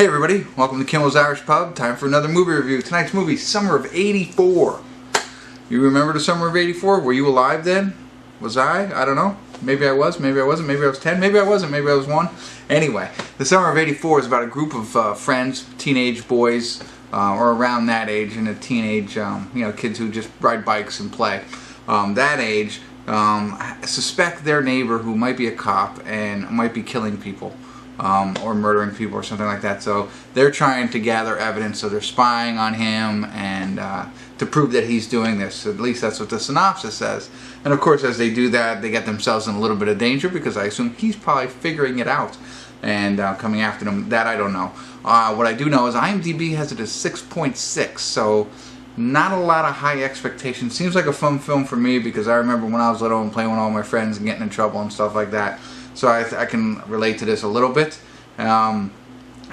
Hey everybody, welcome to Kimmel's Irish Pub. Time for another movie review. Tonight's movie, Summer of '84. You remember the Summer of '84? Were you alive then? Was I? I don't know. Maybe I was, maybe I wasn't, maybe I was 10, maybe I wasn't, maybe I was 1. Anyway, the Summer of '84 is about a group of friends, teenage boys, or around that age, and a teenage, kids who just ride bikes and play. That age, suspect their neighbor who might be a cop and might be killing people. Or murdering people or something like that. So they're trying to gather evidence, so they're spying on him and to prove that he's doing this. At least that's what the synopsis says. And of course, as they do that, they get themselves in a little bit of danger because I assume he's probably figuring it out and coming after them. That I don't know. What I do know is IMDb has it as 6.6, so not a lot of high expectations. Seems like a fun film for me because I remember when I was little and playing with all my friends and getting in trouble and stuff like that. So I can relate to this a little bit. So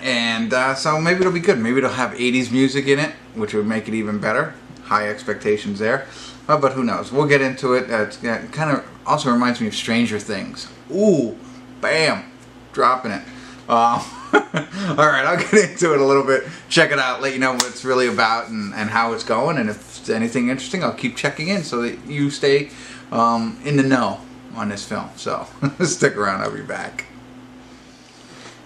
maybe it'll be good. Maybe it'll have 80s music in it, which would make it even better. High expectations there. But who knows? We'll get into it. It kind of also reminds me of Stranger Things. Ooh, bam, dropping it. Alright, I'll get into it a little bit. Check it out, let you know what it's really about and how it's going. And if it's anything interesting, I'll keep checking in so that you stay in the know on this film. So stick around, I'll be back.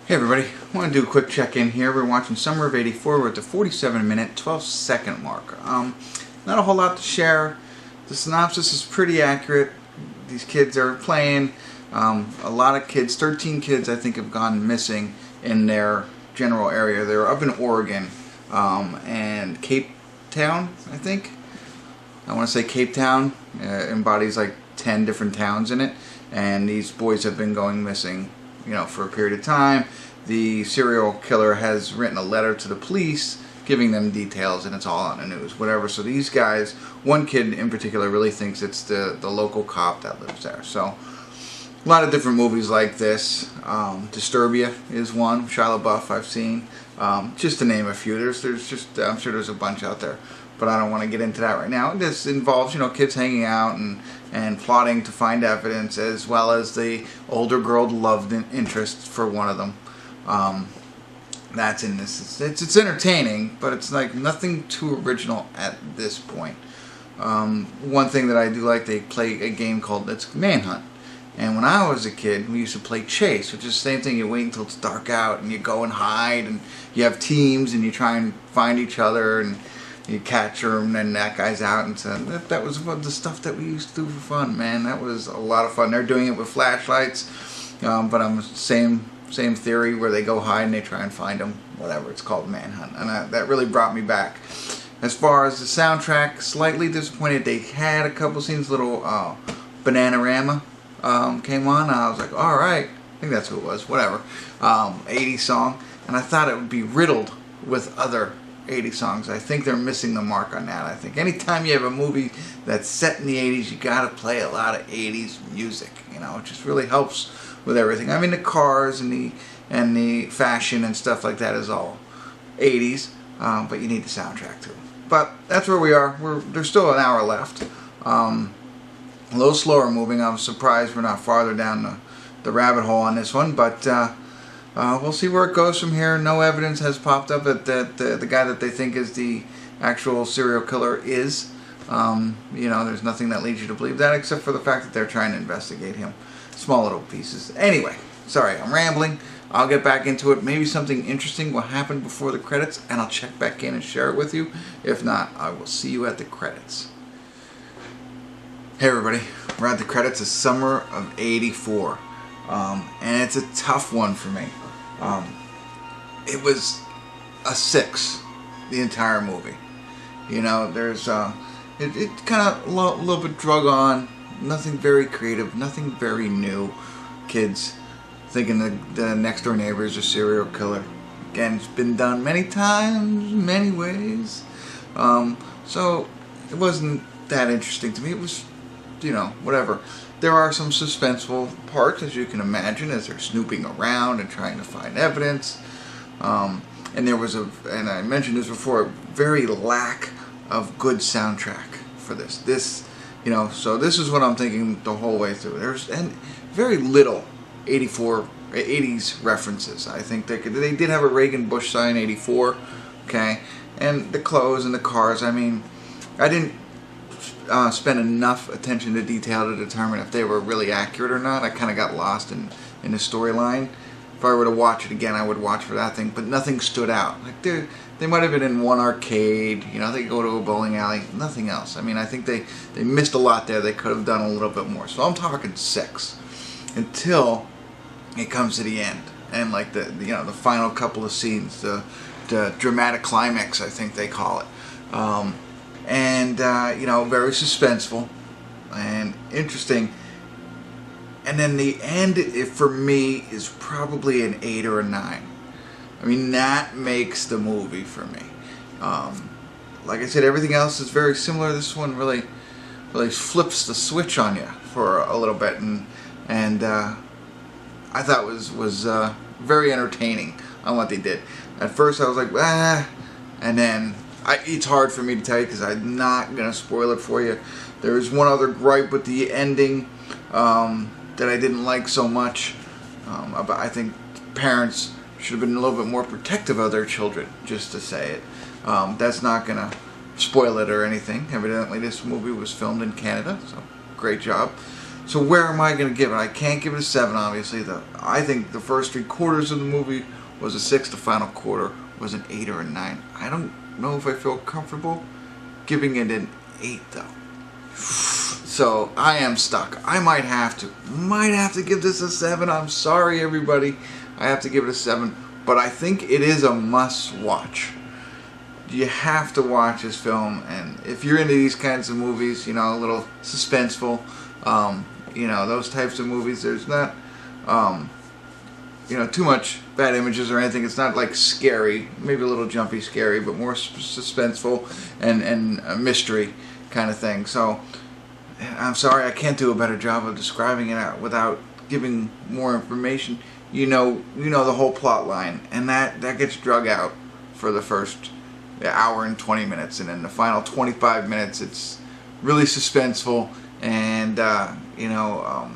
Hey everybody, I want to do a quick check-in here. We're watching Summer of '84. We're at the 47-minute, 12-second mark. Not a whole lot to share. The synopsis is pretty accurate. These kids are playing. A lot of kids, 13 kids I think, have gone missing in their general area. They're up in Oregon and Cape Town, I think. I want to say Cape Town embodies like 10 different towns in it, and these boys have been going missing, for a period of time. The serial killer has written a letter to the police giving them details, and it's all on the news, whatever. So these guys, one kid in particular, really thinks it's the local cop that lives there. So a lot of different movies like this. Disturbia is one, Shia LaBeouf I've seen, just to name a few. There's just, I'm sure there's a bunch out there, but I don't want to get into that right now. This involves, kids hanging out and plotting to find evidence, as well as the older girl love interest for one of them. That's in this. It's entertaining, but it's like nothing too original at this point. One thing that I do like, they play a game called Manhunt. And when I was a kid, we used to play Chase, which is the same thing. You wait until it's dark out and you go and hide, and you have teams and you try and find each other and you catch her, and then that guy's out. And so that was the stuff that we used to do for fun, man. That was a lot of fun. They're doing it with flashlights, but I'm the same theory where they go hide and they try and find them. Whatever, it's called Manhunt, and that really brought me back. As far as the soundtrack, slightly disappointed. They had a couple scenes, little Bananarama came on. I was like, all right, I think that's who it was. Whatever, 80s song, and I thought it would be riddled with other 80 songs. I think they're missing the mark on that. I think anytime you have a movie that's set in the 80s, you gotta play a lot of 80s music. It just really helps with everything. I mean, the cars and the fashion and stuff like that is all 80s, but you need the soundtrack too. But that's where we are. There's still an hour left. A little slower moving. I was surprised we're not farther down the rabbit hole on this one, but we'll see where it goes from here. No evidence has popped up that the guy that they think is the actual serial killer is. There's nothing that leads you to believe that, except for the fact that they're trying to investigate him. Small little pieces. Anyway, sorry, I'm rambling. I'll get back into it. Maybe something interesting will happen before the credits, and I'll check back in and share it with you. If not, I will see you at the credits. Hey everybody, we're at the credits of Summer of '84. And it's a tough one for me. It was a 6, the entire movie. There's it kind of a little bit drug on, nothing very creative, nothing very new. Kids thinking the next door neighbor is a serial killer. Again, it's been done many times, many ways. So it wasn't that interesting to me. It was, whatever. There are some suspenseful parts, as you can imagine, as they're snooping around and trying to find evidence. And there was and I mentioned this before, very lack of good soundtrack for this. So this is what I'm thinking the whole way through. There's very little 84 80s references. I think they did have a Reagan Bush sign, 84, okay, and the clothes and the cars. I mean, I didn't spend enough attention to detail to determine if they were really accurate or not. I kind of got lost in the storyline. If I were to watch it again, I would watch for that thing, but nothing stood out. Like they might have been in one arcade, you know, they go to a bowling alley, nothing else. I mean, I think they missed a lot there. They could have done a little bit more. So I'm talking 6 until it comes to the end, and like the final couple of scenes, the dramatic climax, I think they call it. You know, very suspenseful and interesting. And then the end, for me, is probably an 8 or a 9. I mean, that makes the movie for me. Like I said, everything else is very similar. This one really flips the switch on you for a little bit, and I thought was very entertaining on what they did. At first, I was like, and then it's hard for me to tell you because I'm not gonna spoil it for you. There is one other gripe with the ending that I didn't like so much. I think parents should have been a little bit more protective of their children, just to say it. That's not gonna spoil it or anything. Evidently, this movie was filmed in Canada, so great job. So where am I gonna give it? I can't give it a 7, obviously. I think the first 3/4 of the movie was a 6. The final quarter was an 8 or a 9. I don't know if I feel comfortable giving it an 8 though. So I am stuck. I might have to give this a 7. I'm sorry, everybody. I have to give it a 7, but I think it is a must-watch. You have to watch this film, and if you're into these kinds of movies, you know, a little suspenseful, you know, those types of movies. There's not, you know, too much bad images or anything. It's not like scary, maybe a little jumpy, scary, but more suspenseful and a mystery kind of thing. So I'm sorry, I can't do a better job of describing it without giving more information. You know the whole plot line, and that gets drug out for the first hour and 20 minutes, and in the final 25 minutes, it's really suspenseful, and you know,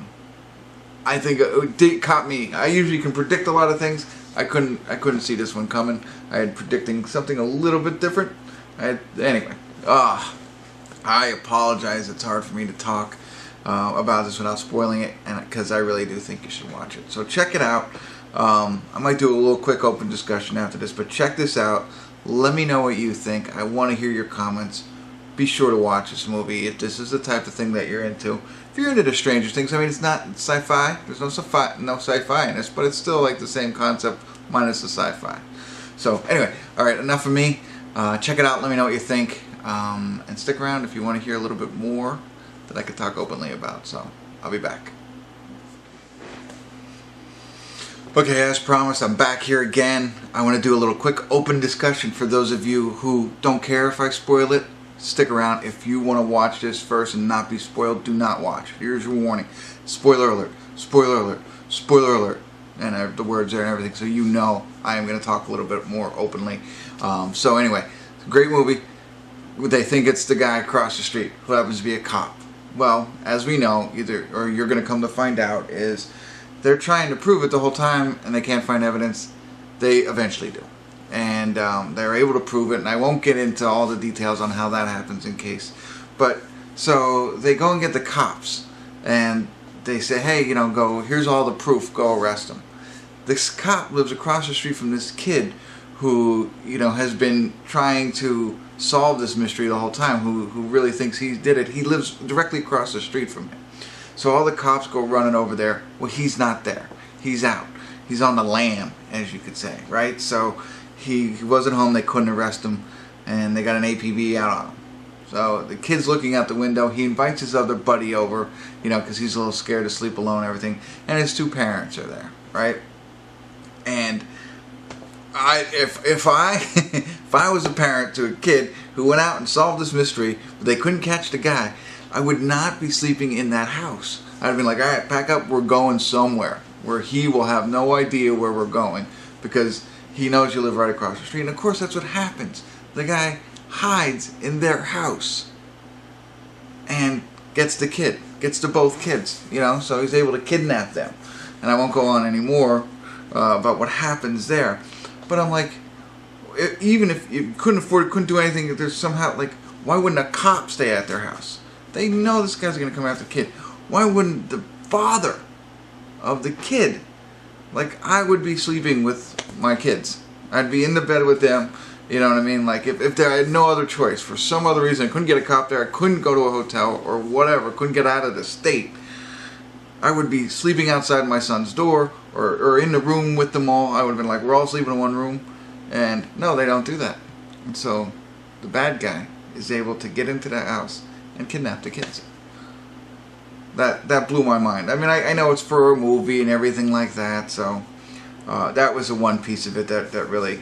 I think it caught me. I usually can predict a lot of things. I couldn't see this one coming. I had predicting something a little bit different. Anyway, I apologize. It's hard for me to talk about this without spoiling it, and because I really do think you should watch it. So check it out. I might do a little quick open discussion after this, but check this out. Let me know what you think. I want to hear your comments. Be sure to watch this movie if this is the type of thing that you're into. If you're into the Stranger Things, I mean, it's not sci-fi. There's no sci-fi in this, but it's still like the same concept minus the sci-fi. So anyway, all right, enough of me. Check it out. Let me know what you think, and stick around if you want to hear a little bit more that I could talk openly about. So I'll be back. Okay, as promised, I'm back here again. I want to do a little quick open discussion for those of you who don't care if I spoil it. Stick around. If you want to watch this first and not be spoiled, do not watch. Here's your warning. Spoiler alert. Spoiler alert. Spoiler alert. And the words there and everything, so you know I am going to talk a little bit more openly. So anyway, it's a great movie. They think it's the guy across the street who happens to be a cop. Well, as we know, or you're going to come to find out, is they're trying to prove it the whole time and they can't find evidence. They eventually do. And they're able to prove it, and I won't get into all the details on how that happens in case. But, so they go and get the cops, and they say, hey, you know, here's all the proof, go arrest him. This cop lives across the street from this kid who, you know, has been trying to solve this mystery the whole time, who really thinks he did it. He lives directly across the street from him. So all the cops go running over there. Well, he's not there. He's out. He's on the lam, as you could say, right? So he wasn't home. They couldn't arrest him, and they got an APB out on him. So the kid's looking out the window. He invites his other buddy over, you know, because he's a little scared to sleep alone and everything. And his 2 parents are there, right? And if I was a parent to a kid who went out and solved this mystery, but they couldn't catch the guy, I would not be sleeping in that house. I'd have been like, all right, pack up. We're going somewhere where he will have no idea where we're going, because he knows you live right across the street. And of course, that's what happens. The guy hides in their house and gets the kid, gets to both kids, you know, so he's able to kidnap them. and I won't go on anymore about what happens there. But I'm like, even if you couldn't afford it, couldn't do anything, there's somehow, like, why wouldn't a cop stay at their house? They know this guy's going to come after the kid. Why wouldn't the father of the kid, like, I would be sleeping with my kids. I'd be in the bed with them, you know what I mean? Like, if I had no other choice, for some other reason, I couldn't get a cop there, I couldn't go to a hotel or whatever, couldn't get out of the state, I would be sleeping outside my son's door or in the room with them all. I would have been like, we're all sleeping in one room. And no, they don't do that. And so the bad guy is able to get into that house and kidnap the kids. That blew my mind. I mean, I know it's for a movie and everything like that, so that was the one piece of it that really,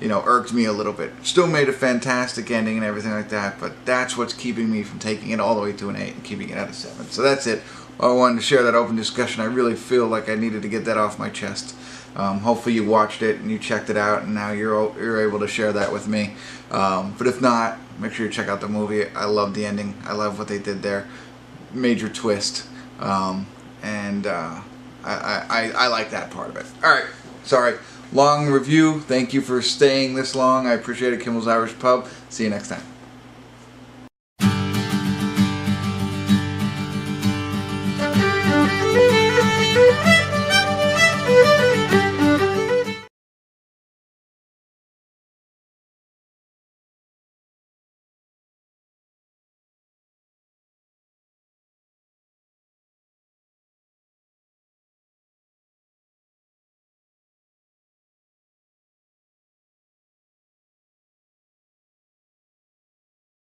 you know, irked me a little bit. Still made a fantastic ending and everything like that, but that's what's keeping me from taking it all the way to an 8 and keeping it at a 7. So that's it. I wanted to share that open discussion. I really feel like I needed to get that off my chest. Hopefully you watched it and you checked it out, and now you're able to share that with me. But if not, make sure you check out the movie. I love the ending. I love what they did there. Major twist. I like that part of it. Alright, sorry. Long review. Thank you for staying this long. I appreciate it. Kimmel's Irish Pub. See you next time.